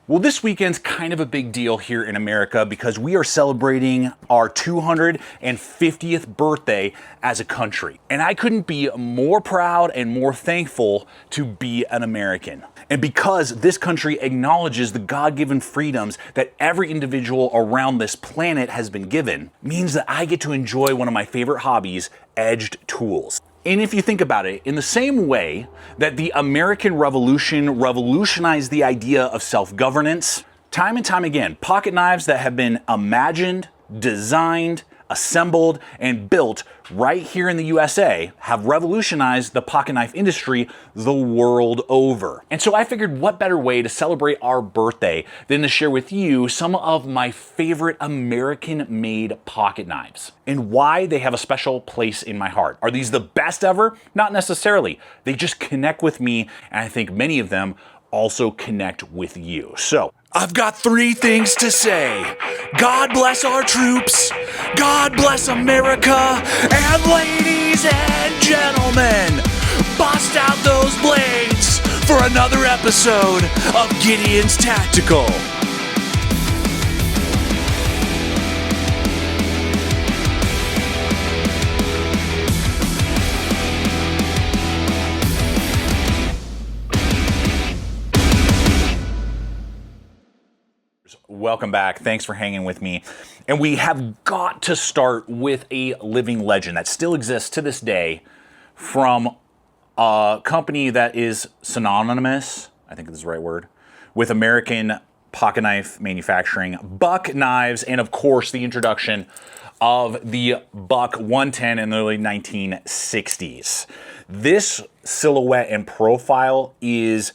Well, this weekend's kind of a big deal here in America because we are celebrating our 250th birthday as a country. And I couldn't be more proud and more thankful to be an American. And because this country acknowledges the God-given freedoms that every individual around this planet has been given, means that I get to enjoy one of my favorite hobbies, edged tools. And if you think about it, in the same way that the American Revolution revolutionized the idea of self-governance, time and time again, pocket knives that have been imagined, designed, assembled, and built right here in the USA have revolutionized the pocket knife industry the world over. And so I figured what better way to celebrate our birthday than to share with you some of my favorite American-made pocket knives and why they have a special place in my heart. Are these the best ever? Not necessarily. They just connect with me, and I think many of them also connect with you. So, I've got 3 things to say. God bless our troops, God bless America, and ladies and gentlemen, bust out those blades for another episode of Gideon's Tactical. Welcome back. Thanks for hanging with me. And we have got to start with a living legend that still exists to this day from a company that is synonymous, I think that's the right word, with American pocket knife manufacturing, Buck Knives, and of course the introduction of the Buck 110 in the early 1960s. This silhouette and profile is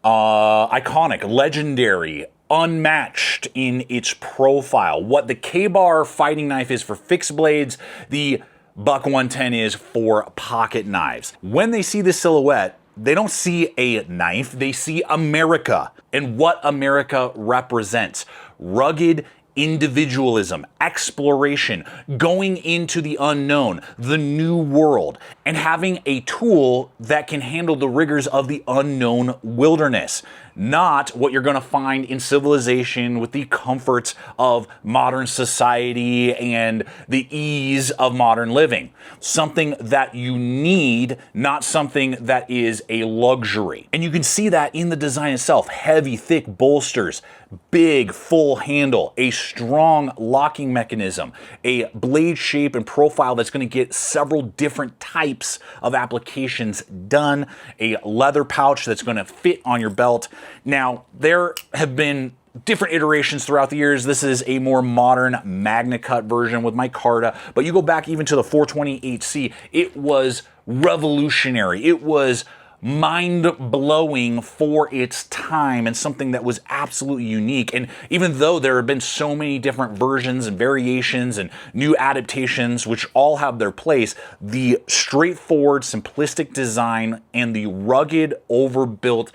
iconic, legendary, unmatched in its profile. What the K-bar fighting knife is for fixed blades, the Buck 110 is for pocket knives. When they see this silhouette, they don't see a knife, they see America and what America represents. Rugged individualism, exploration, going into the unknown, the new world, and having a tool that can handle the rigors of the unknown wilderness. Not what you're going to find in civilization with the comforts of modern society and the ease of modern living. Something that you need, not something that is a luxury. And you can see that in the design itself. Heavy, thick bolsters, big, full handle, a strong locking mechanism, a blade shape and profile that's going to get several different types of applications done, a leather pouch that's going to fit on your belt. Now, there have been different iterations throughout the years. This is a more modern Magna Cut version with micarta, but you go back even to the 420 HC, it was revolutionary. It was mind-blowing for its time and something that was absolutely unique. And even though there have been so many different versions and variations and new adaptations, which all have their place, the straightforward, simplistic design and the rugged, overbuilt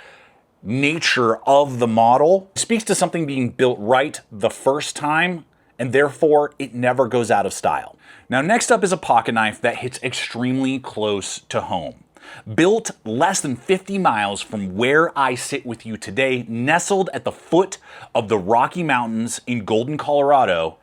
nature of the model speaks to something being built right the first time, and therefore it never goes out of style. Now, next up is a pocket knife that hits extremely close to home. Built less than 50 miles from where I sit with you today, nestled at the foot of the Rocky Mountains in Golden, Colorado,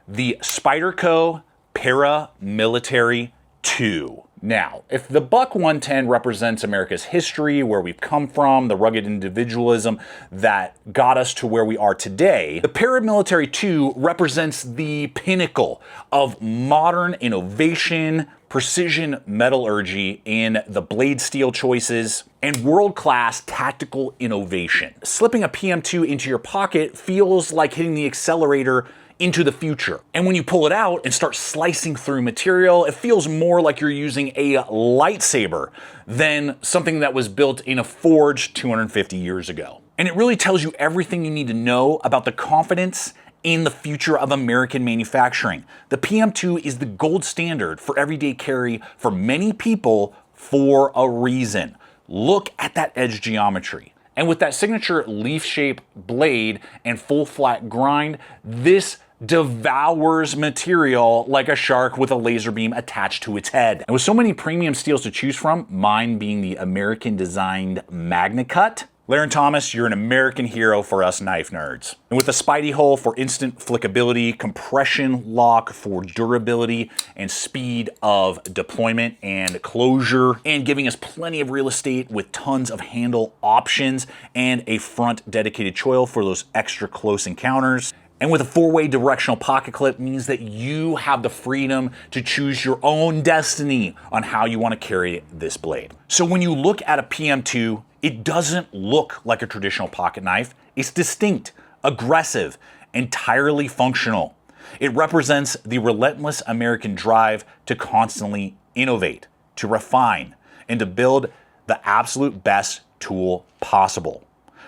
the SPYDERCO Paramilitary 2. Now, if the Buck 110 represents America's history, where we've come from, the rugged individualism that got us to where we are today, the Paramilitary 2 represents the pinnacle of modern innovation, precision metallurgy in the blade steel choices, and world-class tactical innovation. Slipping a PM2 into your pocket feels like hitting the accelerator into the future. And when you pull it out and start slicing through material, it feels more like you're using a lightsaber than something that was built in a forge 250 years ago. And it really tells you everything you need to know about the confidence in the future of American manufacturing. The PM2 is the gold standard for everyday carry for many people for a reason. Look at that edge geometry. And with that signature leaf-shaped blade and full flat grind, this devours material like a shark with a laser beam attached to its head. And with so many premium steels to choose from, mine being the American-designed Magna Cut, Larry Thomas, you're an American hero for us knife nerds. And with the Spidey hole for instant flickability, compression lock for durability and speed of deployment and closure, and giving us plenty of real estate with tons of handle options and a front dedicated choil for those extra close encounters. And with a 4-way directional pocket clip means that you have the freedom to choose your own destiny on how you want to carry this blade. So when you look at a PM2, it doesn't look like a traditional pocket knife. It's distinct, aggressive, entirely functional. It represents the relentless American drive to constantly innovate, to refine, and to build the absolute best tool possible.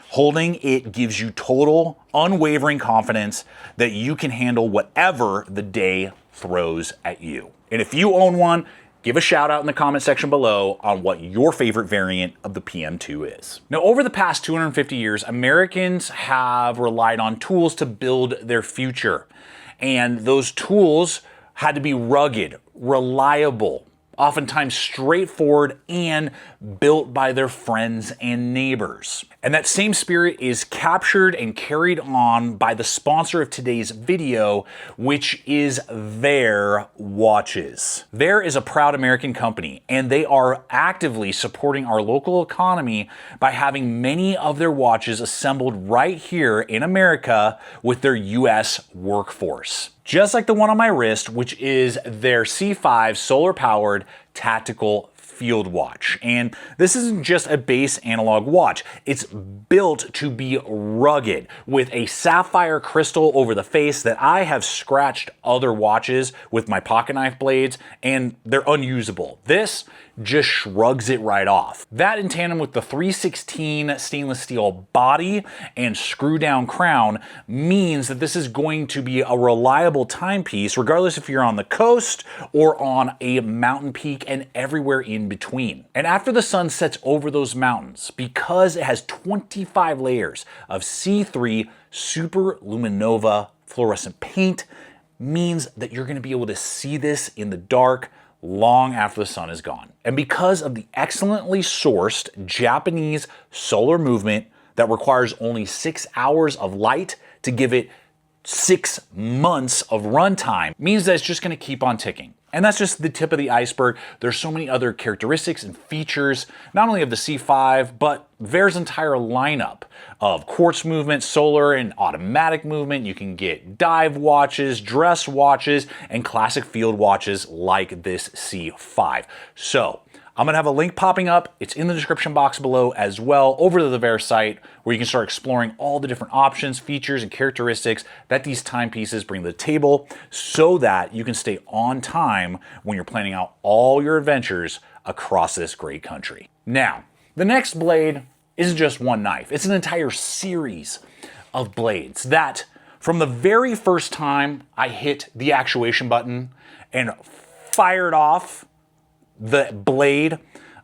Holding it gives you total, unwavering confidence that you can handle whatever the day throws at you. And if you own one, give a shout out in the comment section below on what your favorite variant of the PM2 is. Now, over the past 250 years, Americans have relied on tools to build their future. And those tools had to be rugged, reliable, oftentimes straightforward, and built by their friends and neighbors. And that same spirit is captured and carried on by the sponsor of today's video, which is VAER watches. VAER is a proud American company, and they are actively supporting our local economy by having many of their watches assembled right here in America with their US workforce. Just like the one on my wrist, which is their C5 solar-powered tactical field watch. And this isn't just a base analog watch. It's built to be rugged with a sapphire crystal over the face that I have scratched other watches with my pocket knife blades, and they're unusable. This just shrugs it right off. That in tandem with the 316 stainless steel body and screw down crown means that this is going to be a reliable timepiece regardless if you're on the coast or on a mountain peak and everywhere in between. And after the sun sets over those mountains, because it has 25 layers of C3 super luminova fluorescent paint, means that you're going to be able to see this in the dark long after the sun is gone. And because of the excellently sourced Japanese solar movement that requires only 6 hours of light to give it 6 months of runtime, means that it's just going to keep on ticking. And that's just the tip of the iceberg. There's so many other characteristics and features, not only of the C5, but VAER's entire lineup of quartz movement, solar and automatic movement. You can get dive watches, dress watches, and classic field watches like this C5. So I'm gonna have a link popping up. It's in the description box below as well, over to the VAER site, where you can start exploring all the different options, features, and characteristics that these timepieces bring to the table so that you can stay on time when you're planning out all your adventures across this great country. Now, the next blade isn't just one knife. It's an entire series of blades that, from the very first time I hit the actuation button and fired off the blade,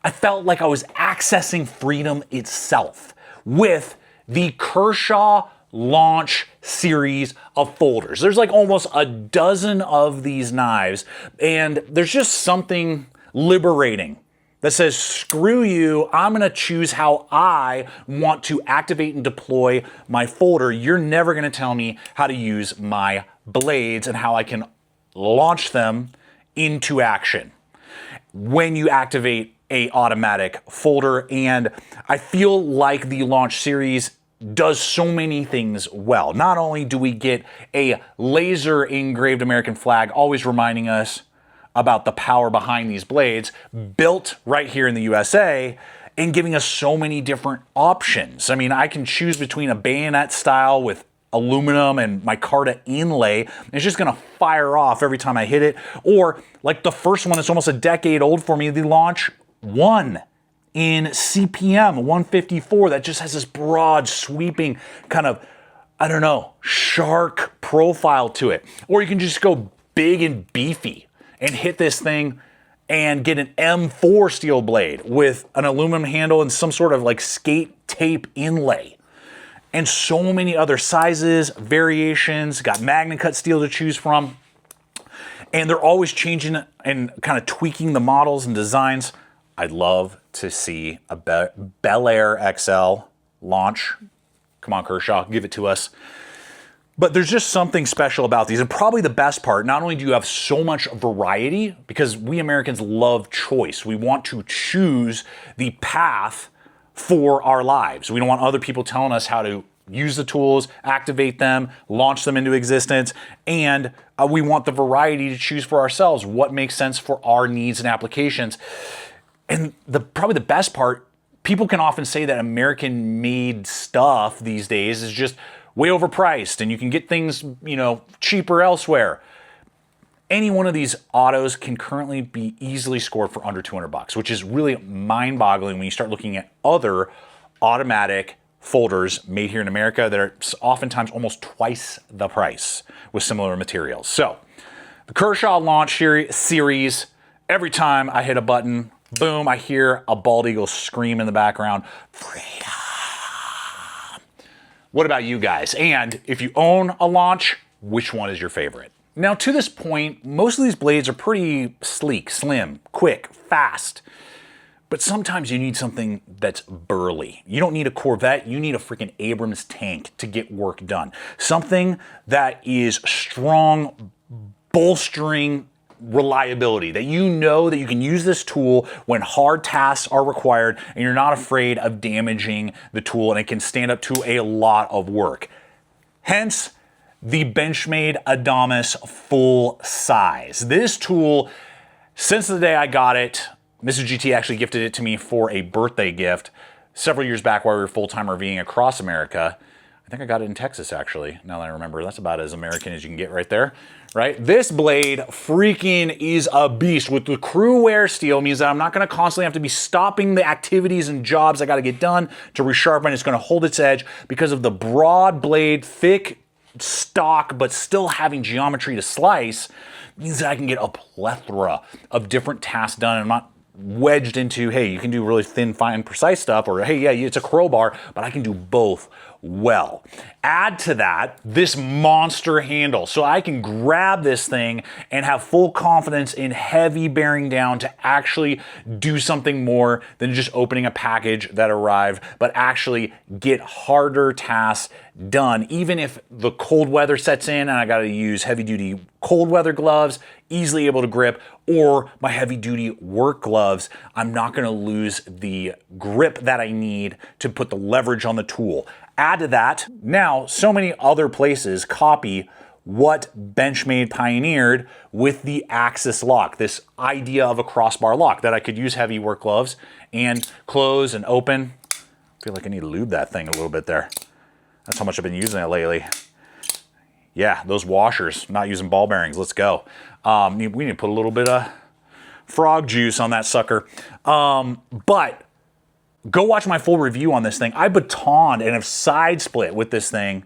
I felt like I was accessing freedom itself with the KERSHAW launch series of folders. There's like almost a dozen of these knives, and there's just something liberating that says, screw you, I'm gonna choose how I want to activate and deploy my folder. You're never gonna tell me how to use my blades and how I can launch them into action when you activate a automatic folder. And I feel like the launch series does so many things well. Not only do we get a laser engraved American flag, always reminding us about the power behind these blades, built right here in the USA, and giving us so many different options. I mean, I can choose between a bayonet style with aluminum and micarta inlay. It's just gonna fire off every time I hit it. Or like the first one that's almost a decade old for me, the Launch 1 in CPM 154, that just has this broad sweeping kind of, I don't know, shark profile to it. Or you can just go big and beefy and hit this thing and get an M4 steel blade with an aluminum handle and some sort of like skate tape inlay. And so many other sizes, variations, got magnet cut steel to choose from. And they're always changing and kind of tweaking the models and designs. I'd love to see a Bel Air XL launch. Come on, Kershaw, give it to us. But there's just something special about these. And probably the best part, not only do you have so much variety, because we Americans love choice. We want to choose the path for our lives. We don't want other people telling us how to use the tools, activate them, launch them into existence, and we want the variety to choose for ourselves what makes sense for our needs and applications. And probably the best part, people can often say that American-made stuff these days is just way overpriced and you can get things, cheaper elsewhere. Any one of these autos can currently be easily scored for under $200, which is really mind-boggling when you start looking at other automatic folders made here in America that are oftentimes almost twice the price with similar materials. So the Kershaw launch series, every time I hit a button, boom, I hear a bald eagle scream in the background, freedom. What about you guys? And if you own a launch, which one is your favorite? Now, to this point, most of these blades are pretty sleek, slim, quick, fast. But sometimes you need something that's burly. You don't need a Corvette, you need a freaking Abrams tank to get work done. Something that is strong, bolstering reliability, that you know that you can use this tool when hard tasks are required and you're not afraid of damaging the tool and it can stand up to a lot of work. Hence, the BENCHMADE ADAMAS full size. This tool, since the day I got it, Mrs. GT actually gifted it to me for a birthday gift several years back while we were full-time RVing across America. I think I got it in Texas, actually, now that I remember. That's about as American as you can get right there, right? This blade freaking is a beast. With the crew wear steel means that I'm not going to constantly have to be stopping the activities and jobs I got to get done to resharpen. It's going to hold its edge because of the broad blade, thick stock, but still having geometry to slice, means that I can get a plethora of different tasks done. I'm not wedged into, hey, you can do really thin, fine, precise stuff, or hey, yeah, it's a crowbar, but I can do both well. Add to that this monster handle, so I can grab this thing and have full confidence in heavy bearing down to actually do something more than just opening a package that arrived, but actually get harder tasks done, even if the cold weather sets in and I got to use heavy duty cold weather gloves, easily able to grip, or my heavy duty work gloves. I'm not going to lose the grip that I need to put the leverage on the tool. Add to that, now so many other places copy what BENCHMADE pioneered with the axis lock, this idea of a crossbar lock that I could use heavy work gloves and close and open. I feel like I need to lube that thing a little bit there. That's how much I've been using it lately. Yeah, those washers, not using ball bearings, let's go. We need to put a little bit of frog juice on that sucker. But go watch my full review on this thing. I batoned and have side split with this thing,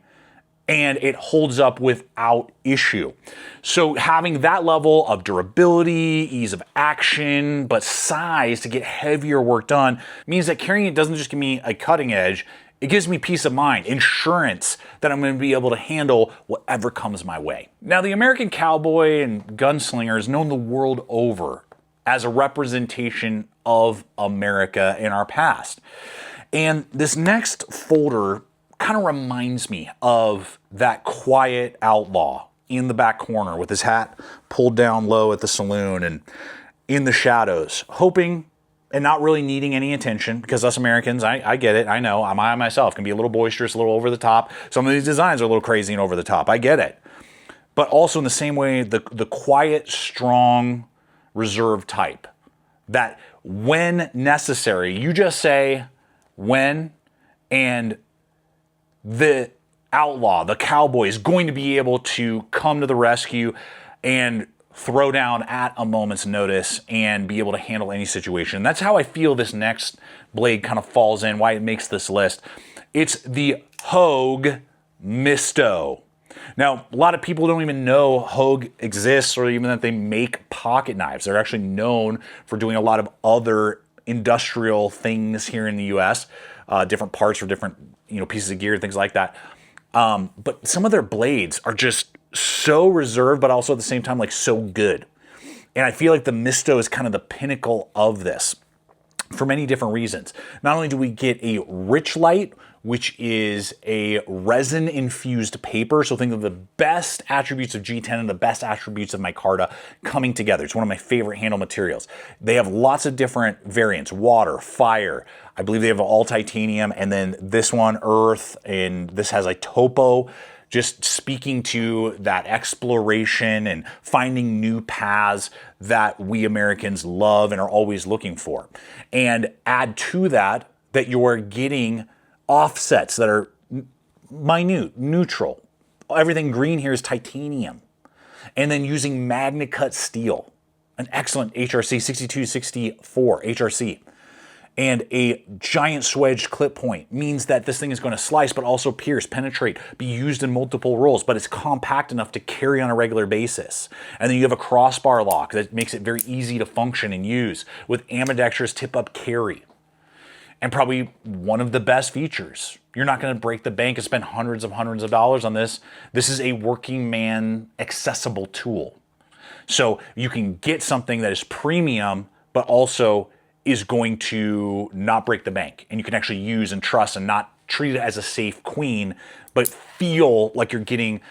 and it holds up without issue. So having that level of durability, ease of action, but size to get heavier work done means that carrying it doesn't just give me a cutting edge, it gives me peace of mind, insurance that I'm going to be able to handle whatever comes my way. Now, the American cowboy and gunslinger is known the world over as a representation of America in our past. And this next folder kind of reminds me of that quiet outlaw in the back corner with his hat pulled down low at the saloon and in the shadows, hoping and not really needing any attention, because us Americans, I get it, I know, I myself can be a little boisterous, a little over the top. Some of these designs are a little crazy and over the top, I get it. But also in the same way, the quiet, strong, reserved type, that when necessary, you just say when, and the outlaw, the cowboy, is going to be able to come to the rescue and throw down at a moment's notice and be able to handle any situation. That's how I feel this next blade kind of falls in, why it makes this list. It's the HOGUE MYSTO. Now, a lot of people don't even know HOGUE exists or even that they make pocket knives. They're actually known for doing a lot of other industrial things here in the US, different parts for different pieces of gear, things like that. But some of their blades are just so reserved, but also at the same time, like, so good. And I feel like the MYSTO is kind of the pinnacle of this for many different reasons. Not only do we get a rich light which is a resin-infused paper. So think of the best attributes of G10 and the best attributes of micarta coming together. It's one of my favorite handle materials. They have lots of different variants: water, fire. I believe they have all titanium, and then this one, earth, and this has a topo, just speaking to that exploration and finding new paths that we Americans love and are always looking for. And add to that you're getting offsets that are minute, neutral. Everything green here is titanium. And then using magnet cut steel, an excellent HRC, 6264 HRC. And a giant swedged clip point means that this thing is going to slice, but also pierce, penetrate, be used in multiple roles, but it's compact enough to carry on a regular basis. And then you have a crossbar lock that makes it very easy to function and use with ambidextrous tip-up carry. And probably one of the best features. You're not going to break the bank and spend hundreds of dollars on this. This is a working man accessible tool. So you can get something that is premium, but also is going to not break the bank. And you can actually use and trust and not treat it as a safe queen, but feel like you're getting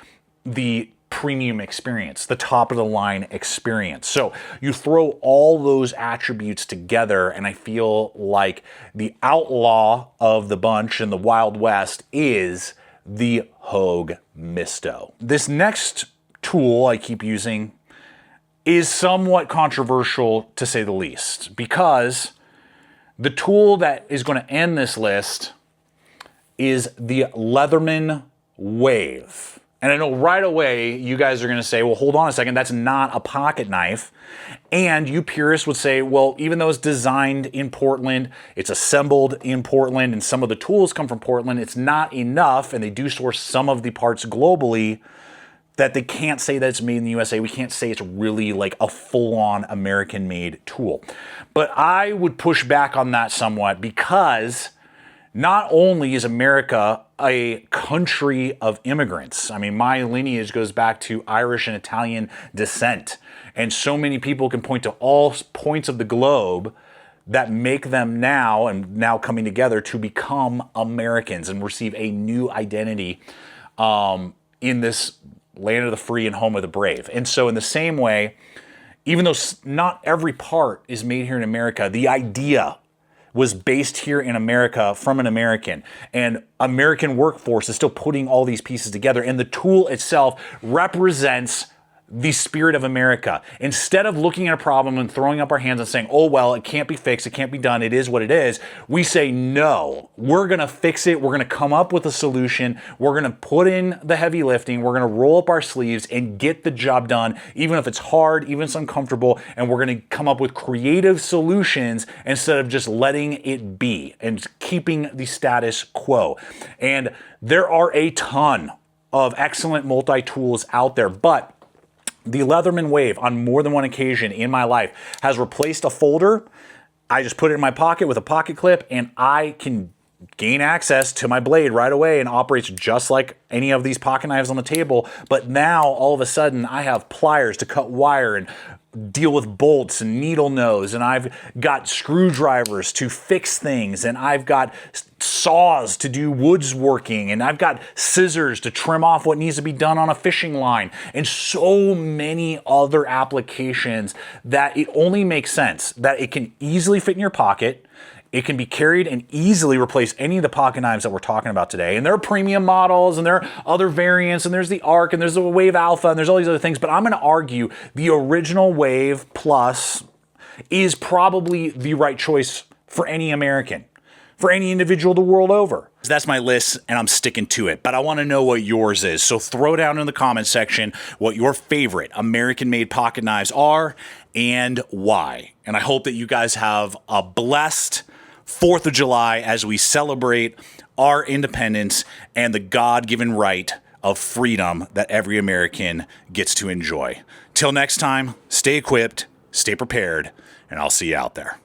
the premium experience, the top of the line experience. So you throw all those attributes together, and I feel like the outlaw of the bunch and the Wild West is the HOGUE MYSTO. This next tool I keep using is somewhat controversial, to say the least, because the tool that is going to end this list is the Leatherman Wave. And I know right away you guys are going to say, well, hold on a second, that's not a pocket knife. And you purists would say, well, even though it's designed in Portland, it's assembled in Portland, and some of the tools come from Portland, it's not enough, and they do source some of the parts globally, that they can't say that it's made in the USA. We can't say it's really like a full-on American-made tool. But I would push back on that somewhat, because not only is America a country of immigrants. I mean, my lineage goes back to Irish and Italian descent. And so many people can point to all points of the globe that make them now coming together to become Americans and receive a new identity in this land of the free and home of the brave. And so in the same way, even though not every part is made here in America, the idea was based here in America from an American, and American workforce is still putting all these pieces together, and the tool itself represents the spirit of America. Instead of looking at a problem and throwing up our hands and saying, oh, well, it can't be fixed, it can't be done, it is what it is, we say, no, we're gonna fix it, we're gonna come up with a solution, we're gonna put in the heavy lifting, we're gonna roll up our sleeves and get the job done, even if it's hard, even if it's uncomfortable, and we're gonna come up with creative solutions instead of just letting it be and keeping the status quo. And there are a ton of excellent multi-tools out there, but the Leatherman Wave, on more than one occasion in my life, has replaced a folder. I just put it in my pocket with a pocket clip, and I can gain access to my blade right away, and operates just like any of these pocket knives on the table. But now, all of a sudden, I have pliers to cut wire and deal with bolts and needle nose, and I've got screwdrivers to fix things, and I've got saws to do woodworking, and I've got scissors to trim off what needs to be done on a fishing line, and so many other applications that it only makes sense that it can easily fit in your pocket. It can be carried and easily replace any of the pocket knives that we're talking about today. And there are premium models, and there are other variants, and there's the Arc, and there's the Wave Alpha, and there's all these other things. But I'm going to argue the original Wave Plus is probably the right choice for any American, for any individual the world over. That's my list, and I'm sticking to it. But I want to know what yours is. So throw down in the comment section what your favorite American-made pocket knives are and why. And I hope that you guys have a blessed 4th of July as we celebrate our independence and the God-given right of freedom that every American gets to enjoy. Till next time, stay equipped, stay prepared, and I'll see you out there.